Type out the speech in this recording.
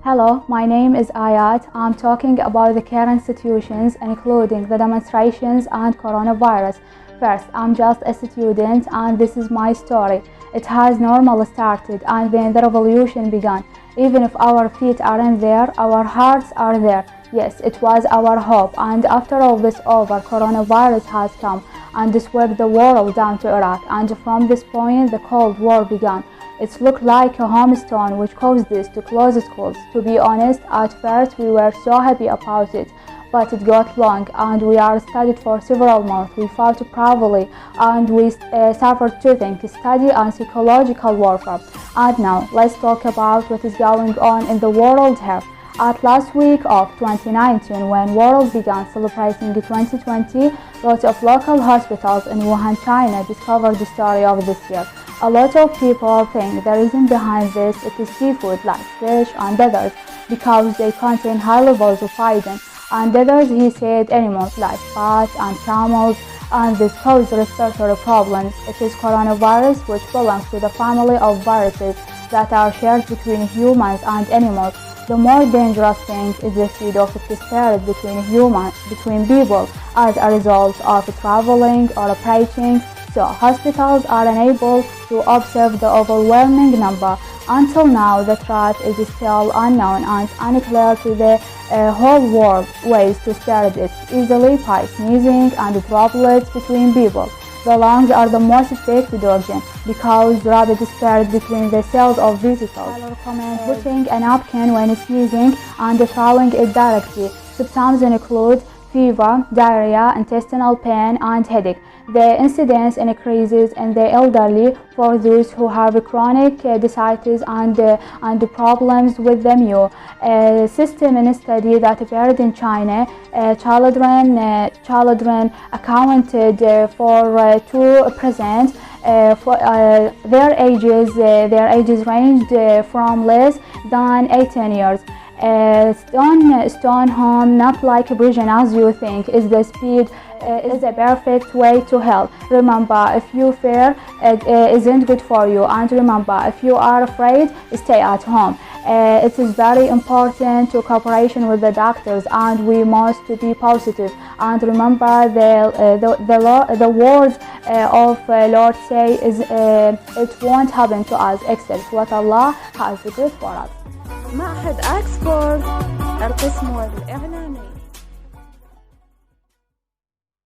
Hello, my name is Ayat. I'm talking about the current situations, including the demonstrations and coronavirus. First, I'm just a student and this is my story. It has normally started and then the revolution began. Even if our feet aren't there, our hearts are there. Yes, it was our hope, and after all this over, coronavirus has come and swept the world down to Iraq, and from this point the Cold War began. It looked like a homestone which caused this to close schools. To be honest, at first we were so happy about it, but it got long and we are studied for several months. We fought bravely and we suffered toothing, study and psychological warfare. And now let's talk about what is going on in the world here. At last week of 2019, when world began celebrating 2020, lots of local hospitals in Wuhan, China discovered the story of this year. A lot of people think the reason behind this is seafood like fish and others because they contain high levels of iodine, and others he said animals like bats and camels, and this causes respiratory problems. It is coronavirus which belongs to the family of viruses that are shared between humans and animals. The more dangerous thing is the speed of it spread between people as a result of traveling or preaching. So hospitals are unable to observe the overwhelming number. Until now, the threat is still unknown and unclear to the whole world. Ways to spread it easily by sneezing and droplets between people. The lungs are the most affected organ because rapid spread between the cells of visitors. I recommend putting a napkin when sneezing and throwing it directly. Symptoms include fever, diarrhea, intestinal pain, and headache. The incidence increases in the elderly for those who have chronic diseases and problems with the immune system. In a study that appeared in China, children accounted for 2%. Their ages ranged from less than 18 years. Stone home, not like a version as you think, is the speed is the perfect way to help. Remember, if you fear, it isn't good for you, and remember, if you are afraid, stay at home. It is very important to cooperation with the doctors, and we must be positive. And remember, the words of Lord say is it won't happen to us except what Allah has good for us. معهد أوكسفورد القسم والإعلام